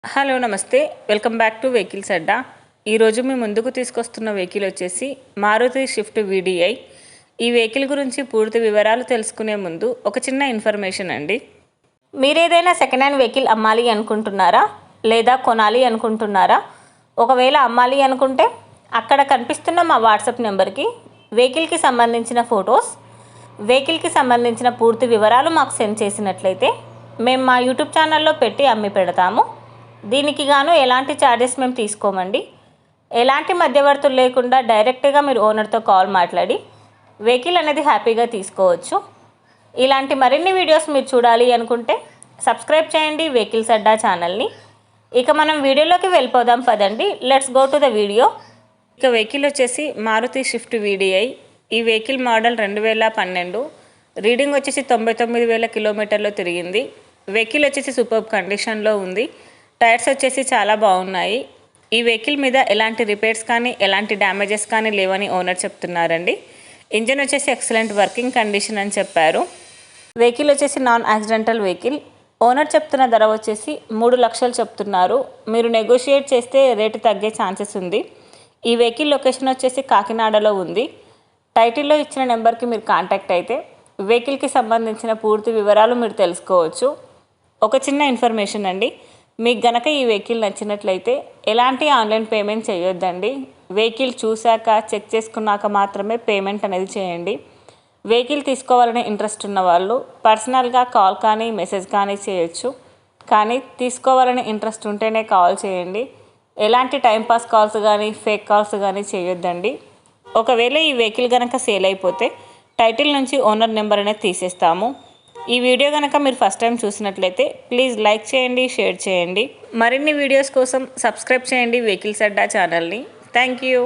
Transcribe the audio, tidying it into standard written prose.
Hello నమస్తే, welcome back to vehicles అడ్డా. ఈరోజు మీ ముందుకు తీసుకొస్తున్న వెహికల్ వచ్చేసి మారుతి స్విఫ్ట్ వీడిఐ. ఈ వెహికల్ గురించి పూర్తి వివరాలు తెలుసుకునే ముందు ఒక చిన్న ఇన్ఫర్మేషన్ అండి. మీరేదైనా సెకండ్ హ్యాండ్ వెహికల్ అమ్మాలి అనుకుంటున్నారా లేదా కొనాలి అనుకుంటున్నారా? ఒకవేళ అమ్మాలి అనుకుంటే అక్కడ కనిపిస్తున్న మా వాట్సాప్ నెంబర్కి వెహికల్కి సంబంధించిన ఫొటోస్, వెహికల్కి సంబంధించిన పూర్తి వివరాలు మాకు సెండ్ చేసినట్లయితే మేము మా యూట్యూబ్ ఛానల్లో పెట్టి అమ్మి పెడతాము. దీనికి గాను ఎలాంటి ఛార్జెస్ మేము తీసుకోమండి. ఎలాంటి మధ్యవర్తులు లేకుండా డైరెక్ట్గా మీరు ఓనర్తో కాల్ మాట్లాడి వెహికల్ అనేది హ్యాపీగా తీసుకోవచ్చు. ఇలాంటి మరిన్ని వీడియోస్ మీరు చూడాలి అనుకుంటే సబ్స్క్రైబ్ చేయండి వెహికల్స్ అడ్డా ఛానల్ని. ఇక మనం వీడియోలోకి వెళ్ళిపోదాం పదండి. Let's go to the video. ఇక వెహికల్ వచ్చేసి మారుతి స్విఫ్ట్ వీడిఐ. ఈ వెహికల్ మోడల్ 2012, రీడింగ్ వచ్చేసి 99,000 కిలోమీటర్లు తిరిగింది. వెహికల్ వచ్చేసి సూపర్ కండిషన్లో ఉంది. టైర్స్ వచ్చేసి చాలా బాగున్నాయి. ఈ వెహికల్ మీద ఎలాంటి రిపేర్స్ కానీ ఎలాంటి డ్యామేజెస్ కానీ లేవని ఓనర్ చెప్తున్నారండి. ఇంజన్ వచ్చేసి ఎక్సలెంట్ వర్కింగ్ కండిషన్ అని చెప్పారు. వెహికల్ వచ్చేసి నాన్ యాక్సిడెంటల్ వెహికల్. ఓనర్ చెప్తున్న ధర వచ్చేసి 3 లక్షలు చెప్తున్నారు. మీరు నెగోషియేట్ చేస్తే రేటు తగ్గే ఛాన్సెస్ ఉంది. ఈ వెహికల్ లొకేషన్ వచ్చేసి కాకినాడలో ఉంది. టైటిల్లో ఇచ్చిన నెంబర్కి మీరు కాంటాక్ట్ అయితే వెహికల్కి సంబంధించిన పూర్తి వివరాలు మీరు తెలుసుకోవచ్చు. ఒక చిన్న ఇన్ఫర్మేషన్ అండి, మీకు గనక ఈ వెహికల్ నచ్చినట్లయితే ఎలాంటి ఆన్లైన్ పేమెంట్ చేయొద్దండి. వెహికల్ చూశాక చెక్ చేసుకున్నాక మాత్రమే పేమెంట్ అనేది చేయండి. వెహికల్ తీసుకోవాలనే ఇంట్రెస్ట్ ఉన్న వాళ్ళు పర్సనల్గా కాల్ కానీ మెసేజ్ కానీ చేయొచ్చు. కానీ తీసుకోవాలనే ఇంట్రెస్ట్ ఉంటేనే కాల్ చేయండి. ఎలాంటి టైంపాస్ కాల్స్ కానీ ఫేక్ కాల్స్ కానీ చేయొద్దండి. ఒకవేళ ఈ వెహికల్ కనుక సేల్ అయిపోతే టైటిల్ నుంచి ఓనర్ నెంబర్ అనేది తీసేస్తాము. ఈ వీడియో కనుక మీరు ఫస్ట్ టైం చూసినట్లయితే ప్లీజ్ లైక్ చేయండి, షేర్ చేయండి. మరిన్ని వీడియోస్ కోసం సబ్స్క్రైబ్ చేయండి వెహికల్స్ అడ్డా ఛానల్ని. Thank you.